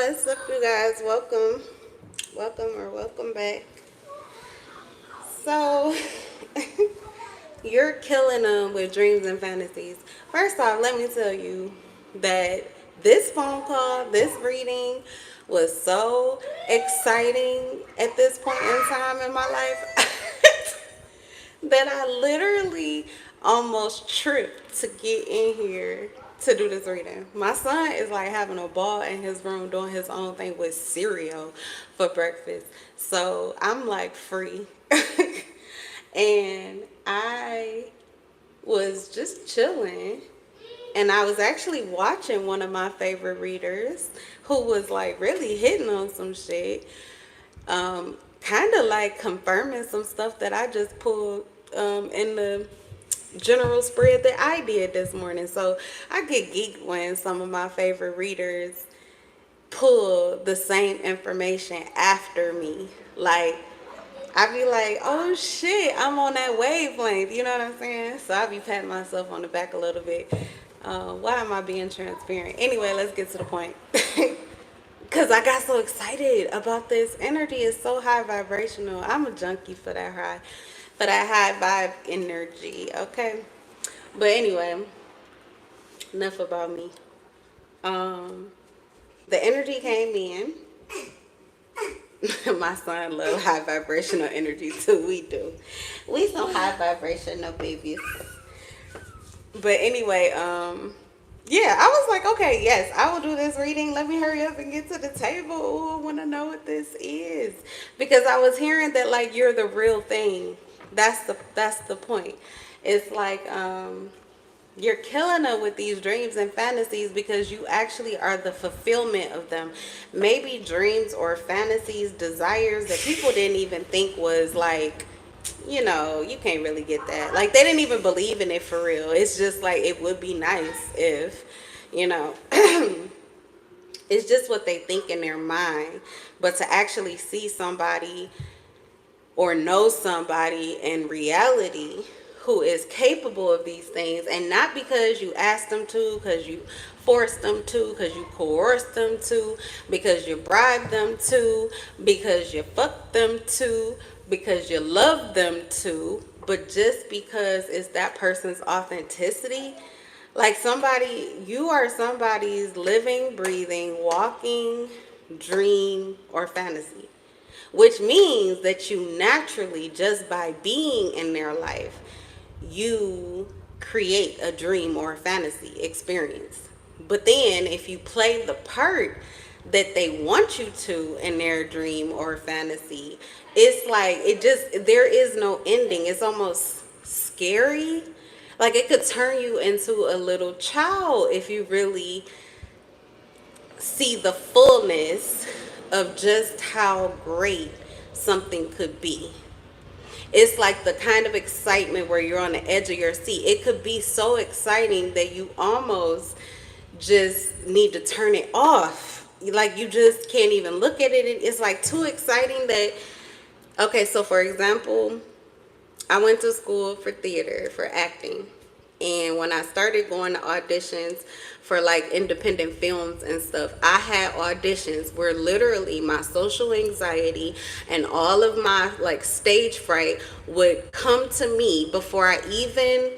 What's up, you guys? Welcome back. So, you're killing them with dreams and fantasies. First off, let me tell you that this phone call, this reading was so exciting at this point in time in my life that I literally almost tripped to get in here to do this reading. My son is like having a ball in his room doing his own thing with cereal for breakfast. So I'm like free. And I was just chilling, and I was actually watching one of my favorite readers who was like really hitting on some shit, kind of like confirming some stuff that I just pulled in the general spread that I did this morning. So I get geeked when some of my favorite readers pull the same information after me. Like, I be like, oh shit, I'm on that wavelength. You know what I'm saying? So I be patting myself on the back a little bit. Why am I being transparent? Anyway, let's get to the point. Because I got so excited about this. Energy is so high vibrational. I'm a junkie for that high vibe energy. Okay. But anyway, enough about me. Um, the energy came in. My son love high vibrational energy too. We do. We some high vibrational babies. But anyway, yeah, I was like, okay, yes, I will do this reading. Let me hurry up and get to the table. Ooh, I want to know what this is. Because I was hearing that like you're the real thing. That's the point. It's like you're killing them with these dreams and fantasies because you actually are the fulfillment of them. Maybe dreams or fantasies, desires that people didn't even think was like, you can't really get that. Like, they didn't even believe in it for real. It's just like, it would be nice if, you know, it's just what they think in their mind. But to actually see somebody or know somebody in reality who is capable of these things, and not because you asked them to, because you forced them to, because you coerced them to, because you bribed them to, because you fucked them to, because you love them to, but just because it's that person's authenticity. Like, you are somebody's living, breathing, walking dream or fantasy, which means that you naturally, just by being in their life, you create a dream or a fantasy experience. But then if you play the part that they want you to in their dream or fantasy, it's like there is no ending. It's almost scary. Like, it could turn you into a little child if you really see the fullness of just how great something could be. It's like the kind of excitement where you're on the edge of your seat. It could be so exciting that you almost just need to turn it off. Like, you just can't even look at it. It's like too exciting that, okay, so for example, I went to school for theater, for acting. And when I started going to auditions for like independent films and stuff, I had auditions where literally my social anxiety and all of my like stage fright would come to me before I even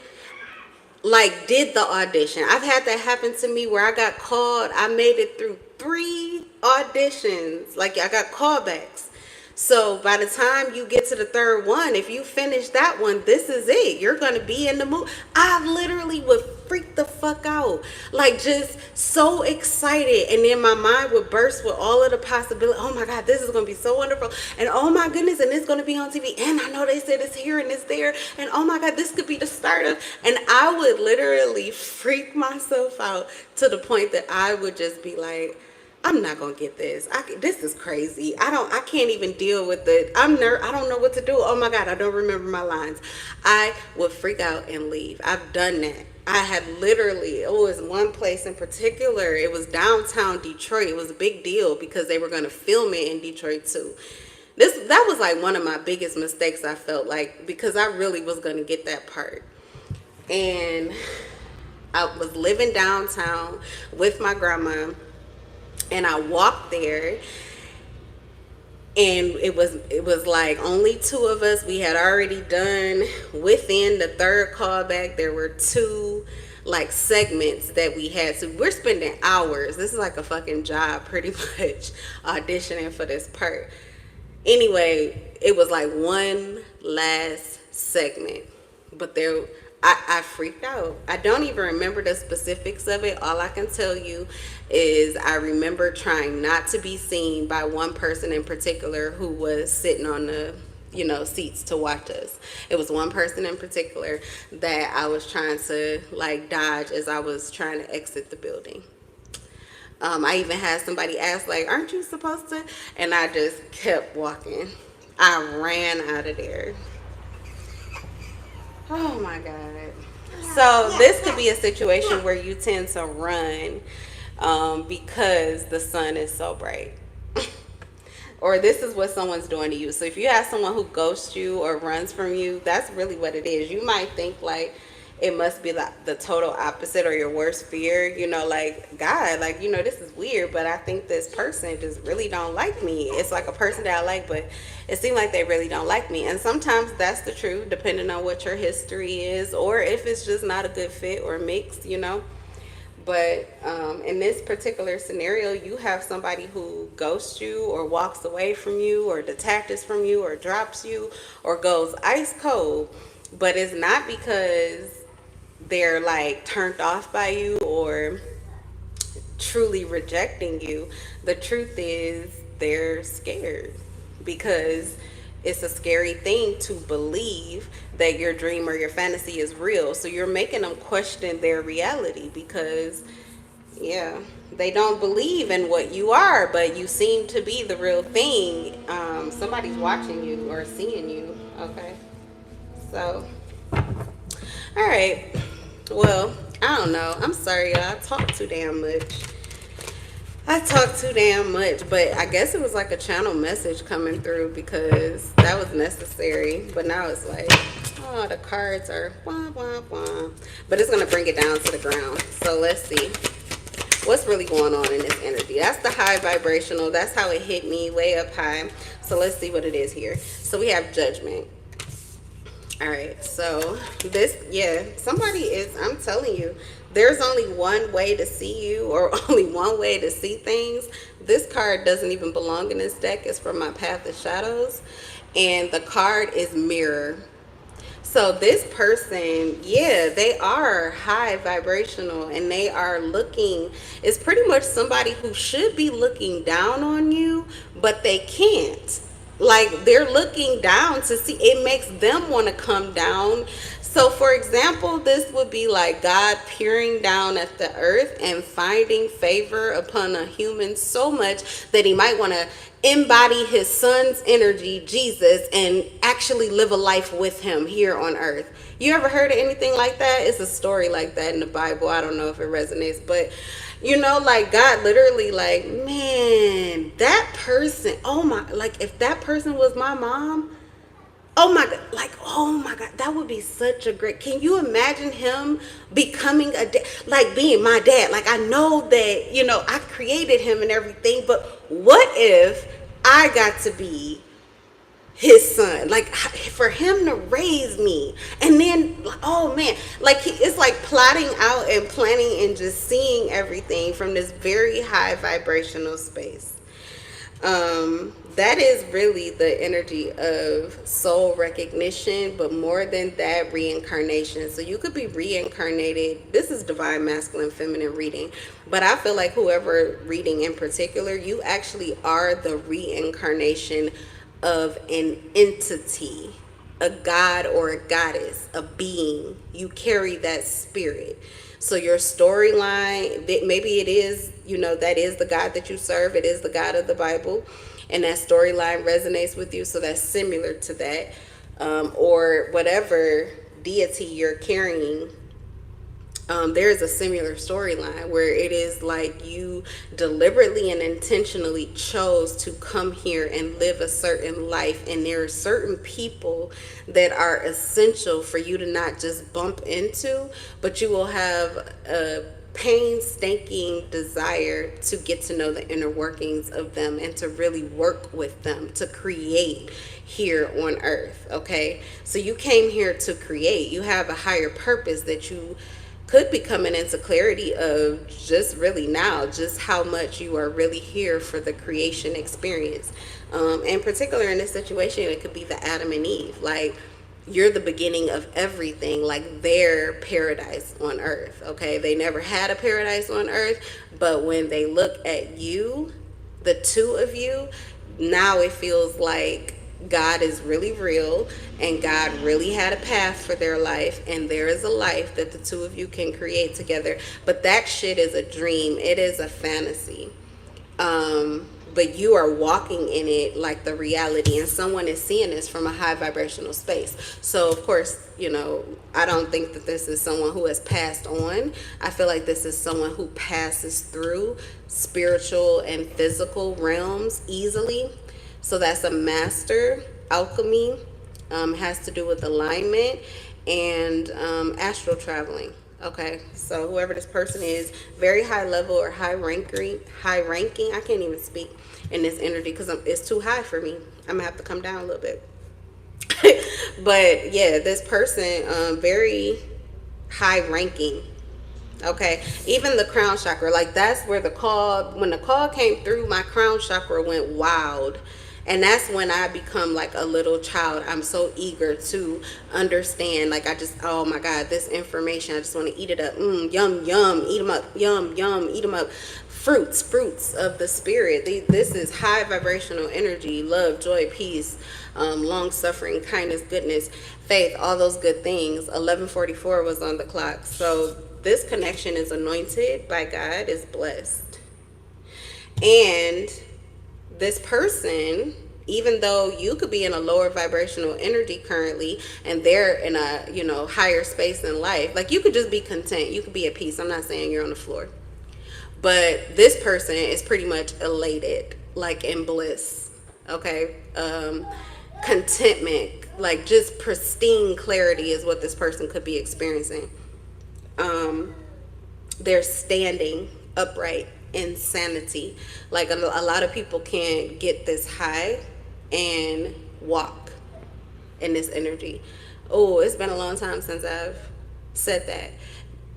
like did the audition. I've had that happen to me where I got called. I made it through 3 auditions. Like, I got callbacks. So by the time you get to the 3rd one, if you finish that one, this is it. You're going to be in the mood. I literally would freak the fuck out. Like, just so excited. And then my mind would burst with all of the possibilities. Oh my God, this is going to be so wonderful. And oh my goodness, and it's going to be on TV. And I know they said it's here and it's there. And oh my God, this could be the start of. And I would literally freak myself out to the point that I would just be like, I'm not gonna get this. This is crazy. I can't even deal with it. I don't know what to do. Oh my God, I don't remember my lines. I would freak out and leave. I've done that. I had literally, it was one place in particular. It was downtown Detroit. It was a big deal because they were gonna film it in Detroit too. That was like one of my biggest mistakes, I felt like, because I really was gonna get that part. And I was living downtown with my grandma. And I walked there, and it was like only two of us. We had already done within the third callback. There were two like segments that we had. So we're spending hours. This is like a fucking job pretty much, auditioning for this part. Anyway, it was like one last segment, but I freaked out. I don't even remember the specifics of it. All I can tell you is I remember trying not to be seen by one person in particular who was sitting on the seats to watch us. It was one person in particular that I was trying to like dodge as I was trying to exit the building. I even had somebody ask, like, aren't you supposed to? And I just kept walking. I ran out of there. Oh my God. So this could be a situation where you tend to run because the sun is so bright. Or this is what someone's doing to you. So if you have someone who ghosts you or runs from you, that's really what it is. You might think like it must be like the total opposite or your worst fear, like, God, like, this is weird, but I think this person just really don't like me. It's like a person that I like, but it seems like they really don't like me. And sometimes that's the truth, depending on what your history is, or if it's just not a good fit or mixed. But in this particular scenario, you have somebody who ghosts you or walks away from you or detaches from you or drops you or goes ice cold. But it's not because they're like turned off by you or truly rejecting you. The truth is they're scared, because it's a scary thing to believe that your dream or your fantasy is real. So you're making them question their reality, because they don't believe in what you are, but you seem to be the real thing. Somebody's watching you or seeing you. Okay, so all right. Well, I don't know. I'm sorry, y'all. I talk too damn much. But I guess it was like a channel message coming through, because that was necessary. But now it's like, oh, the cards are wah, wah, wah. But it's going to bring it down to the ground. So let's see what's really going on in this energy. That's the high vibrational. That's how it hit me, way up high. So let's see what it is here. So we have Judgment. All right, so this, somebody is, I'm telling you, there's only one way to see you, or only one way to see things. This card doesn't even belong in this deck. It's from my Path of Shadows, and the card is Mirror. So this person, they are high vibrational, and they are looking, it's pretty much somebody who should be looking down on you, but they can't. Like, they're looking down to see, it makes them want to come down. So for example, this would be like God peering down at the earth and finding favor upon a human so much that he might want to embody his son's energy, Jesus, and actually live a life with him here on earth. You ever heard of anything like that? It's a story like that in the Bible. I don't know if it resonates, but like God literally, like, man, that person, oh my, like if that person was my mom, oh my God, like, oh my God, that would be such a great, can you imagine him becoming a dad, like being my dad? Like, I know that, I created him and everything, but what if I got to be his son, like for him to raise me? And then, oh man, like it's like plotting out and planning and just seeing everything from this very high vibrational space. That is really the energy of soul recognition, but more than that, reincarnation. So you could be reincarnated. This is divine masculine feminine reading, but I feel like whoever reading in particular, you actually are the reincarnation of an entity, a god or a goddess, a being. You carry that spirit. So your storyline, maybe it is, that is the God that you serve. It is the God of the Bible, and that storyline resonates with you. So that's similar to that, or whatever deity you're carrying. There's a similar storyline where it is like you deliberately and intentionally chose to come here and live a certain life, and there are certain people that are essential for you to not just bump into, but you will have a painstaking desire to get to know the inner workings of them and to really work with them to create here on earth. Okay, so you came here to create. You have a higher purpose that you could be coming into clarity of just really now, just how much you are really here for the creation experience. In particular, in this situation, it could be the Adam and Eve. Like, you're the beginning of everything, like their paradise on earth. Okay, they never had a paradise on earth, but when they look at you, the two of you, now it feels like God is really real and God really had a path for their life, and there is a life that the two of you can create together. But that shit is a dream, it is a fantasy. But you are walking in it like the reality, and someone is seeing this from a high vibrational space. So of course, you know, I don't think that this is someone who has passed on. I feel like this is someone who passes through spiritual and physical realms easily. So that's a master. Alchemy has to do with alignment and astral traveling. Okay, so whoever this person is, very high level or high ranking, I can't even speak in this energy because it's too high for me. I'm gonna have to come down a little bit. But yeah, this person, very high ranking. Okay, even the crown chakra, like that's where the call, when the call came through, my crown chakra went wild. And that's when I become like a little child. I'm so eager to understand. Like, I just, oh my God, this information, I just want to eat it up. Yum, yum, eat them up. Yum, yum, eat them up. Fruits of the spirit. This is high vibrational energy, love, joy, peace, long suffering, kindness, goodness, faith, all those good things. 11:44 was on the clock. So this connection is anointed by God, is blessed. And this person, even though you could be in a lower vibrational energy currently and they're in a, you know, higher space in life, like you could just be content, you could be at peace. I'm not saying you're on the floor, but this person is pretty much elated, like in bliss. Okay, contentment, like just pristine clarity is what this person could be experiencing. They're standing upright, insanity. Like a lot of people can't get this high and walk in this energy. Oh, it's been a long time since I've said that.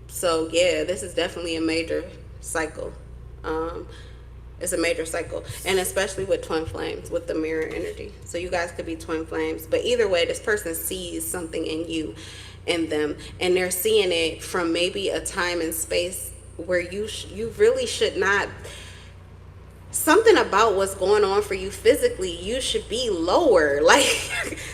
So yeah, this is definitely a major cycle. It's a major cycle, and especially with twin flames, with the mirror energy. So you guys could be twin flames, but either way, this person sees something in you, in them, and they're seeing it from maybe a time and space where you really should not. Something about what's going on for you physically, you should be lower. Like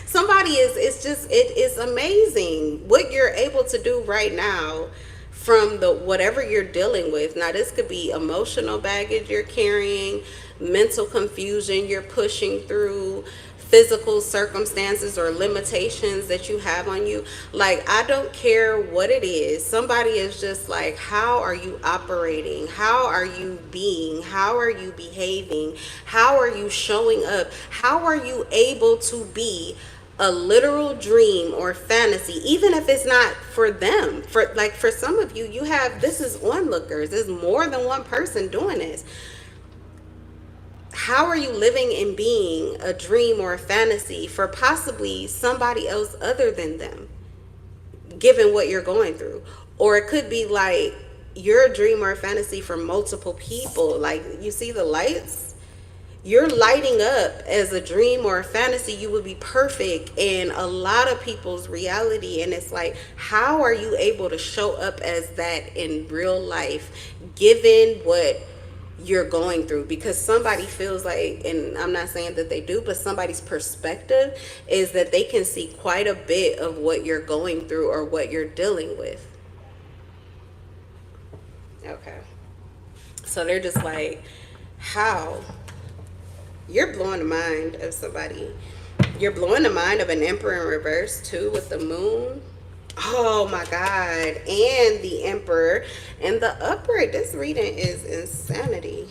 somebody it's just, it is amazing what you're able to do right now from the whatever you're dealing with. Now this could be emotional baggage you're carrying, mental confusion you're pushing through, physical circumstances or limitations that you have on you. Like, I don't care what it is. Somebody is just like, how are you operating? How are you being? How are you behaving? How are you showing up? How are you able to be a literal dream or fantasy, even if it's not for them? For some of you, you have, this is onlookers. There's more than one person doing this. How are you living and being a dream or a fantasy for possibly somebody else other than them, given what you're going through? Or it could be like you're a dream or a fantasy for multiple people. Like, you see the lights? You're lighting up as a dream or a fantasy. You would be perfect in a lot of people's reality. And it's like, how are you able to show up as that in real life, given what you're going through? Because somebody feels like, and I'm not saying that they do, but somebody's perspective is that they can see quite a bit of what you're going through or what you're dealing with. Okay, so they're just like, how? You're blowing the mind of somebody. You're blowing the mind of an emperor in reverse too, with the moon. Oh my God. And the emperor and the upright. This reading is insanity.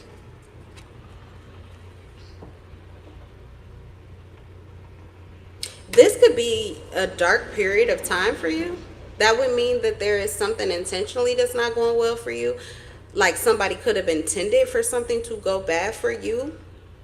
This could be a dark period of time for you. That would mean that there is something intentionally that's not going well for you. Like somebody could have intended for something to go bad for you.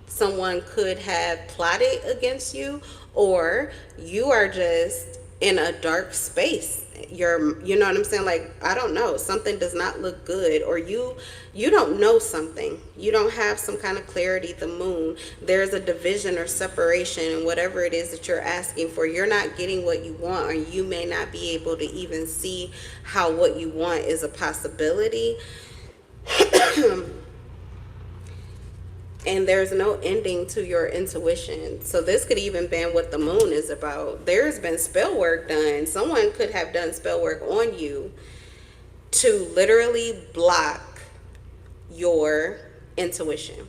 Someone could have plotted against you, or you are just in a dark space. You know what I'm saying? Like, I don't know, something does not look good, or you don't know something. You don't have some kind of clarity. The moon, there's a division or separation, and whatever it is that you're asking for, you're not getting what you want, or you may not be able to even see how what you want is a possibility. And there's no ending to your intuition. So this could even be what the moon is about. There's been spell work done. Someone could have done spell work on you to literally block your intuition.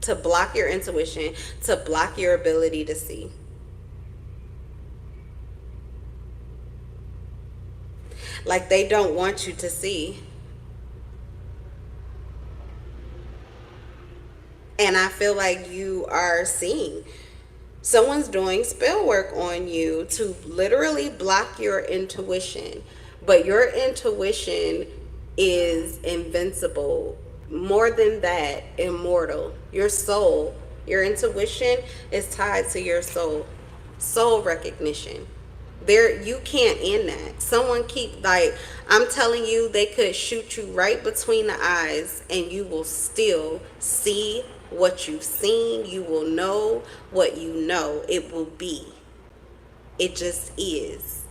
To block your intuition, to block your ability to see. Like they don't want you to see. And I feel like you are seeing. Someone's doing spell work on you to literally block your intuition. But your intuition is invincible. More than that, immortal. Your soul, your intuition is tied to your soul. Soul recognition. There, you can't end that. Someone keep, like, I'm telling you, they could shoot you right between the eyes and you will still see what you've seen. You will know what you know. It will be. It just is.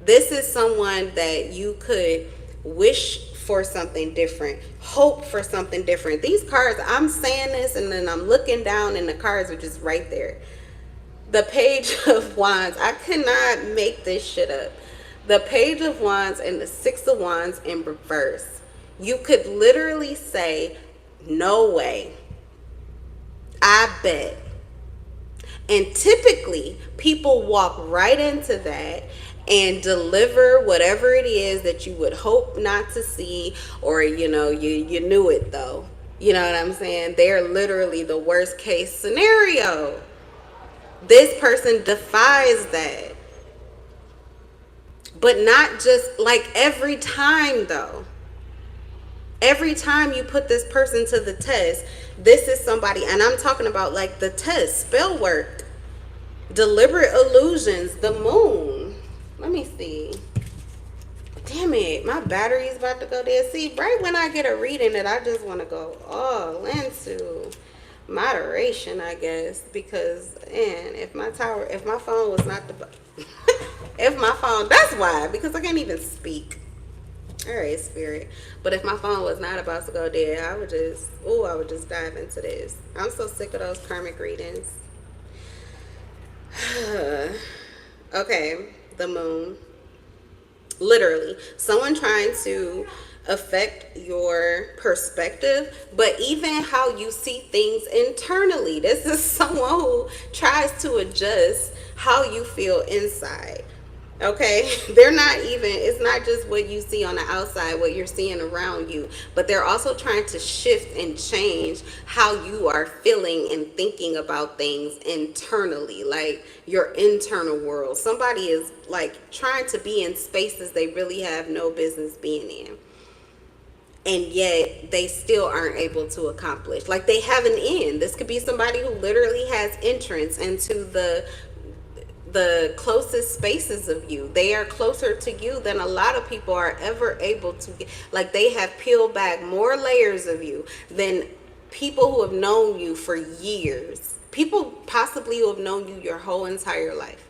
This is someone that you could wish for something different, hope for something different. These cards, I'm saying this and then I'm looking down and the cards are just right there. The Page of Wands, I cannot make this shit up. The Page of Wands and the Six of Wands in reverse. You could literally say, no way. I bet. And typically, people walk right into that and deliver whatever it is that you would hope not to see, or, you know, you knew it though. You know what I'm saying? They're literally the worst case scenario. This person defies that. But not just like every time though. Every time you put this person to the test, this is somebody, and I'm talking about like the test, spell work, deliberate illusions, the moon. Let me see. Damn it, my battery is about to go dead. See, right when I get a reading that I just want to go all into moderation, I guess, because if my phone was not the if my phone, that's why, because I can't even speak. All right, spirit. But if my phone was not about to go dead, I would just dive into this. I'm so sick of those karmic readings. Okay, the moon. Literally, someone trying to affect your perspective, but even how you see things internally. This is someone who tries to adjust how you feel inside. Okay, they're not even, it's not just what you see on the outside, what you're seeing around you, but they're also trying to shift and change how you are feeling and thinking about things internally, like your internal world. Somebody is like trying to be in spaces they really have no business being in, and yet they still aren't able to accomplish. Like they have an end. This could be somebody who literally has entrance into the closest spaces of you. They are closer to you than a lot of people are ever able to get. Like they have peeled back more layers of you than people who have known you for years. People possibly who have known you your whole entire life.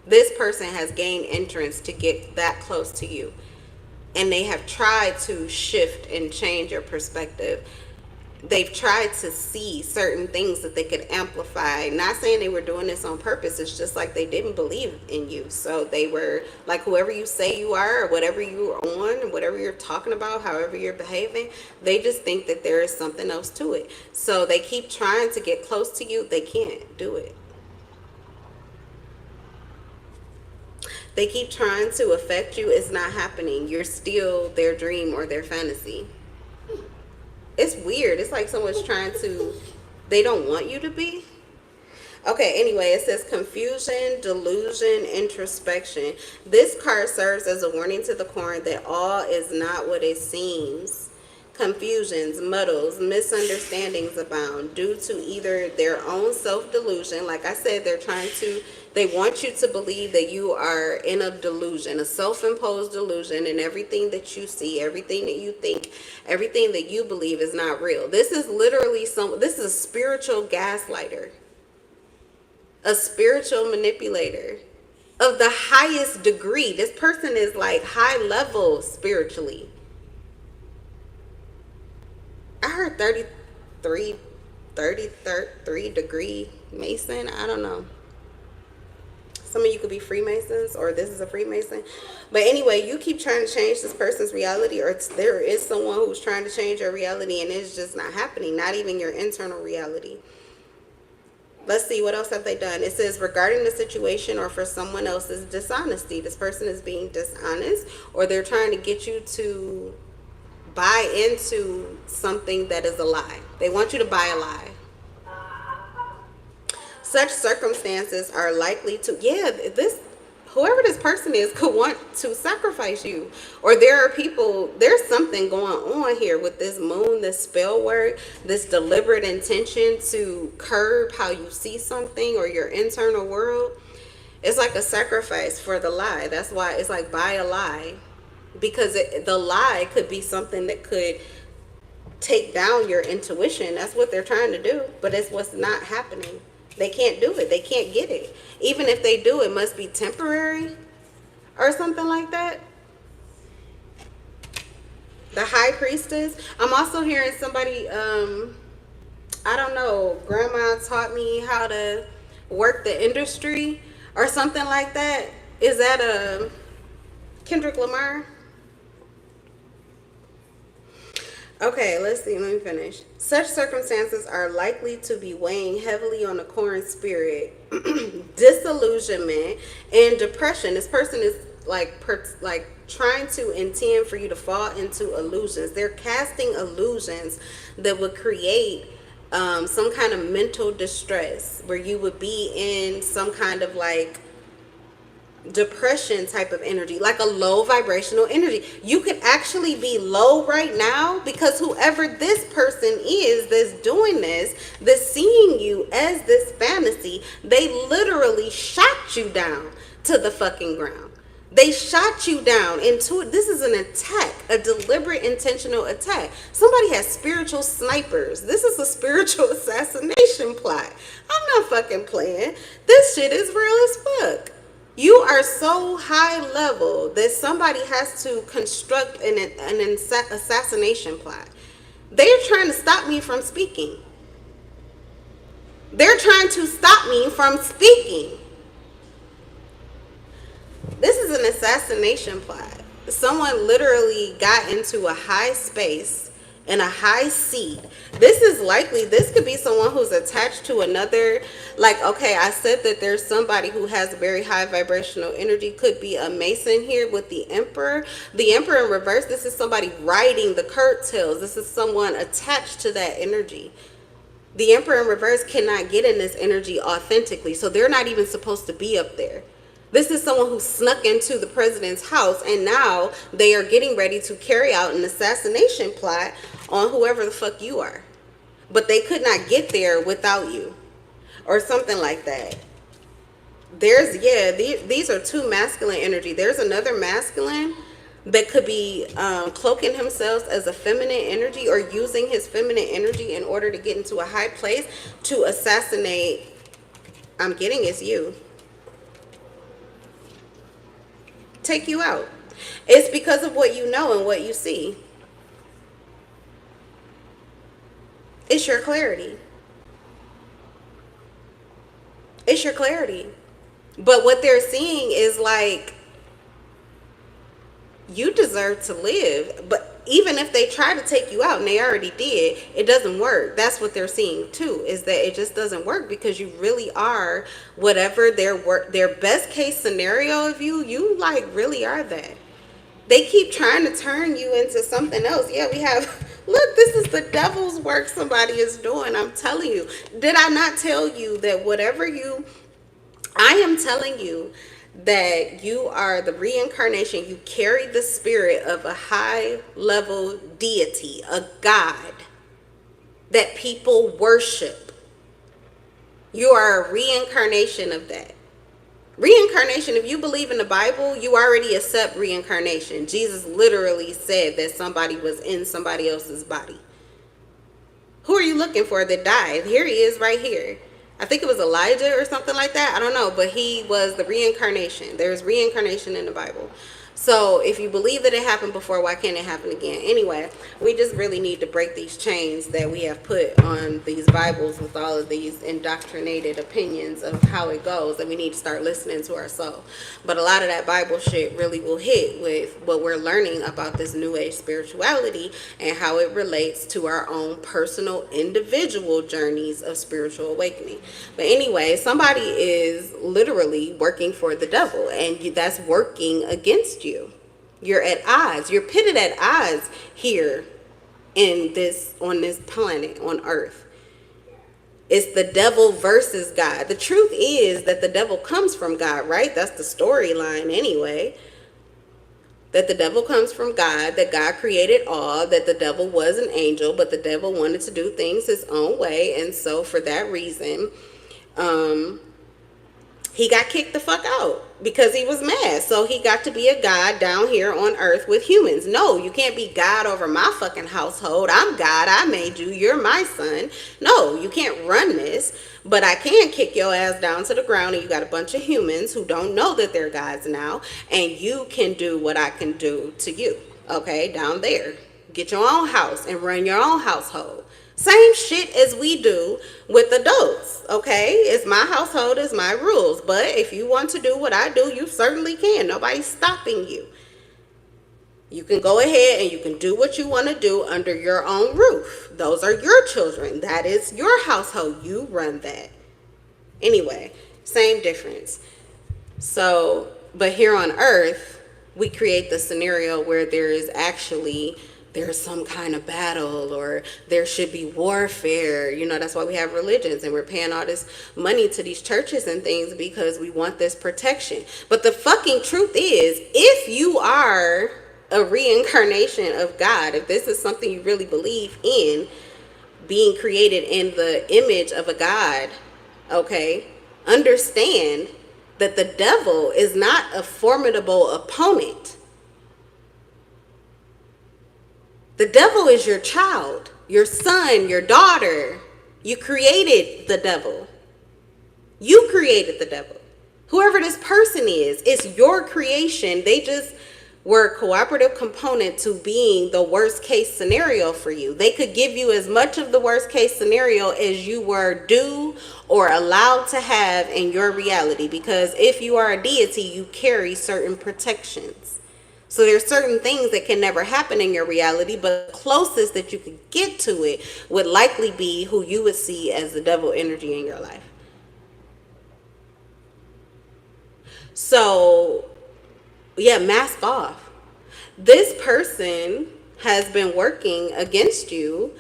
This person has gained entrance to get that close to you. And they have tried to shift and change your perspective. They've tried to see certain things that they could amplify. Not saying they were doing this on purpose. It's just like they didn't believe in you. So they were like, whoever you say you are, or whatever you're on, whatever you're talking about, however you're behaving, they just think that there is something else to it. So they keep trying to get close to you. They can't do it. They keep trying to affect you. It's not happening. You're still their dream or their fantasy. It's weird. It's like someone's trying to, they don't want you to be. Okay, anyway, it says confusion, delusion, introspection. This card serves as a warning to the coin that all is not what it seems. Confusions, muddles, misunderstandings abound due to either their own self-delusion. Like I said, they want you to believe that you are in a delusion, a self-imposed delusion, and everything that you see, everything that you think, everything that you believe is not real. This is literally this is a spiritual gaslighter, a spiritual manipulator of the highest degree. This person is like high level spiritually. I heard 33 degree Mason. I don't know. Some of you could be Freemasons, or this is a Freemason. But anyway, you keep trying to change this person's reality, or there is someone who's trying to change your reality, and it's just not happening. Not even your internal reality. Let's see, what else have they done? It says regarding the situation or for someone else's dishonesty. This person is being dishonest, or they're trying to get you to buy into something that is a lie. They want you to buy a lie. Such circumstances are likely to, whoever this person is could want to sacrifice you. Or there's something going on here with this moon, this spell work, this deliberate intention to curb how you see something or your internal world. It's like a sacrifice for the lie. That's why it's like buy a lie. Because the lie could be something that could take down your intuition. That's what they're trying to do, but it's what's not happening. They can't do it. They can't get it. Even if they do, it must be temporary or something like that. The High Priestess. I'm also hearing somebody, I don't know, grandma taught me how to work the industry or something like that. Is that a Kendrick Lamar? Okay, let's see. Let me finish. Such circumstances are likely to be weighing heavily on the core spirit. Disillusionment and depression. This person is like trying to intend for you to fall into illusions. They're casting illusions that would create some kind of mental distress, where you would be in some kind of like depression type of energy, like a low vibrational energy. You could actually be low right now because whoever this person is that's doing this, that's seeing you as this fantasy, they literally shot you down to the fucking ground. They shot you down into it. This is an attack, a deliberate, intentional attack. Somebody has spiritual snipers. This is a spiritual assassination plot. I'm not fucking playing. This shit is real as fuck. You are so high level that somebody has to construct an assassination plot. They're trying to stop me from speaking. They're trying to stop me from speaking. This is an assassination plot. Someone literally got into a high space in a high seat. This could be someone who's attached to another, like, okay, I said that there's somebody who has very high vibrational energy. Could be a Mason here with the Emperor. The Emperor in reverse, this is somebody riding the curtails. This is someone attached to that energy. The Emperor in reverse cannot get in this energy authentically, so they're not even supposed to be up there. This is someone who snuck into the president's house, and now they are getting ready to carry out an assassination plot on whoever the fuck you are. But they could not get there without you, or something like that. These are two masculine energy. There's another masculine that could be cloaking himself as a feminine energy, or using his feminine energy in order to get into a high place to assassinate. I'm getting it's you. Take you out. It's because of what you know and what you see. It's your clarity. It's your clarity. But what they're seeing is like, you deserve to live. But even if they try to take you out, and they already did, it doesn't work. That's what they're seeing too, is that it just doesn't work, because you really are whatever their best case scenario of you like really are that. They keep trying to turn you into something else. Yeah, we have Look, this is the devil's work somebody is doing. I'm telling you. Did I not tell you that I am telling you that you are the reincarnation. You carry the spirit of a high level deity, a god that people worship. You are a reincarnation of that. Reincarnation, if you believe in the Bible, you already accept reincarnation. Jesus literally said that somebody was in somebody else's body. Who are you looking for that died? Here he is right here. I think it was Elijah or something like that. I don't know, but he was the reincarnation. There's reincarnation in the Bible. So if you believe that it happened before, why can't it happen again? Anyway, we just really need to break these chains that we have put on these Bibles with all of these indoctrinated opinions of how it goes, and we need to start listening to our soul. But a lot of that Bible shit really will hit with what we're learning about this new age spirituality and how it relates to our own personal individual journeys of spiritual awakening. But anyway, somebody is literally working for the devil, and that's working against you. You're at odds. You're pitted at odds here on this planet, on earth. It's the devil versus God. The truth is that the devil comes from God, right? That's the storyline anyway. That the devil comes from God, that God created all, that the devil was an angel, but the devil wanted to do things his own way. And so for that reason, he got kicked the fuck out because he was mad. So he got to be a god down here on earth with humans. No, you can't be God over my fucking household. I'm God. I made you. You're my son. No, you can't run this. But I can kick your ass down to the ground, and you got a bunch of humans who don't know that they're gods now, and you can do what I can do to you. Okay, down there. Get your own house and run your own household. Same shit as we do with adults, okay? It's my household, it's my rules. But if you want to do what I do, you certainly can. Nobody's stopping you. You can go ahead and you can do what you want to do under your own roof. Those are your children. That is your household. You run that. Anyway, same difference. So, but here on earth, we create the scenario where there's some kind of battle, or there should be warfare. You know, that's why we have religions, and we're paying all this money to these churches and things because we want this protection. But the fucking truth is, if you are a reincarnation of God, if this is something you really believe in, being created in the image of a God, okay, understand that the devil is not a formidable opponent. The devil is your child, your son, your daughter. You created the devil. You created the devil. Whoever this person is, it's your creation. They just were a cooperative component to being the worst case scenario for you. They could give you as much of the worst case scenario as you were due or allowed to have in your reality. Because if you are a deity, you carry certain protections. So there's certain things that can never happen in your reality, but the closest that you could get to it would likely be who you would see as the devil energy in your life. So, yeah, mask off. This person has been working against you,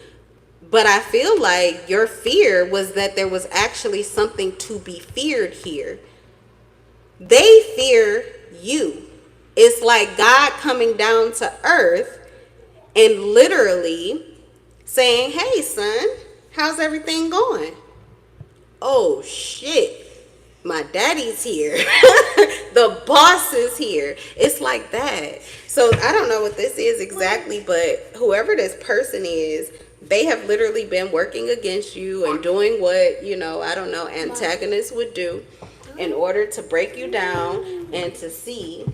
but I feel like your fear was that there was actually something to be feared here. They fear you. It's like God coming down to earth and literally saying, hey, son, how's everything going? Oh, shit. My daddy's here. The boss is here. It's like that. So I don't know what this is exactly, but whoever this person is, they have literally been working against you and doing what, I don't know, antagonists would do in order to break you down and to see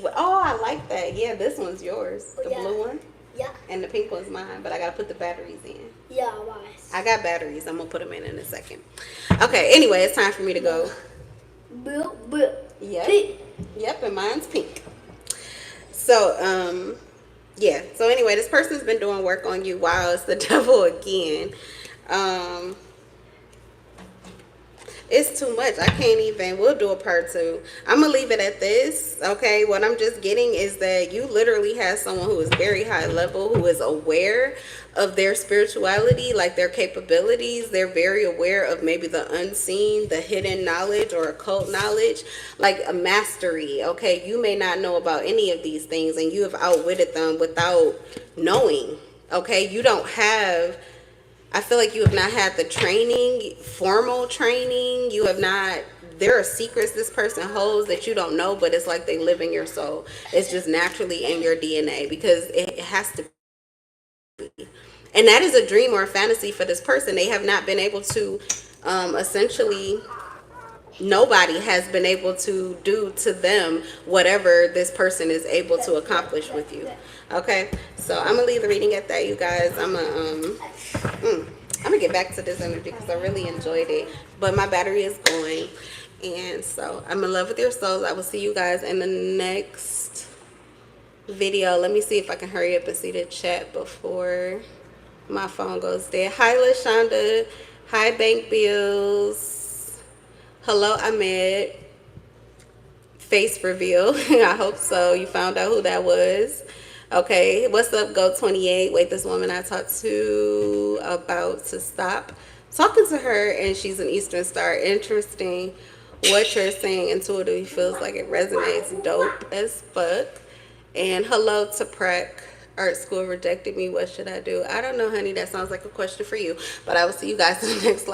what, oh, I like that. Yeah, this one's yours. The blue one? Yeah. And the pink one's mine, but I gotta put the batteries in. Yeah, why? I got batteries. I'm gonna put them in a second. Okay, anyway, it's time for me to go. Blue. Yep. Pink. Yep, and mine's pink. So, yeah. So anyway, this person's been doing work on you. Wow, it's the devil again. It's too much. I can't even. We'll do a part two. I'm gonna leave it at this. Okay. What I'm just getting is that you literally have someone who is very high level, who is aware of their spirituality, like their capabilities. They're very aware of maybe the unseen, the hidden knowledge or occult knowledge, like a mastery. Okay. You may not know about any of these things, and you have outwitted them without knowing. Okay. You don't have, I feel like you have not had the training, formal training. You have not, there are secrets this person holds that you don't know, but it's like they live in your soul. It's just naturally in your DNA because it has to be. And that is a dream or a fantasy for this person. They have not been able to, essentially, nobody has been able to do to them whatever this person is able to accomplish with you. Okay, so I'm gonna leave the reading at that, you guys. I'm gonna get back to this energy because I really enjoyed it, but my battery is going, and so I'm in love with your souls. I will see you guys in the next video. Let me see if I can hurry up and see the chat before my phone goes dead. Hi Lashonda. Hi Bank Bills. Hello Ahmed. Face reveal. I hope so. You found out who that was. Okay, what's up, Go 28? Wait, this woman I talked to about to stop talking to her, and she's an Eastern Star. Interesting. What you're saying intuitively feels like it resonates. Dope as fuck. And hello to Prec. Art school rejected me. What should I do? I don't know, honey. That sounds like a question for you. But I will see you guys in the next live.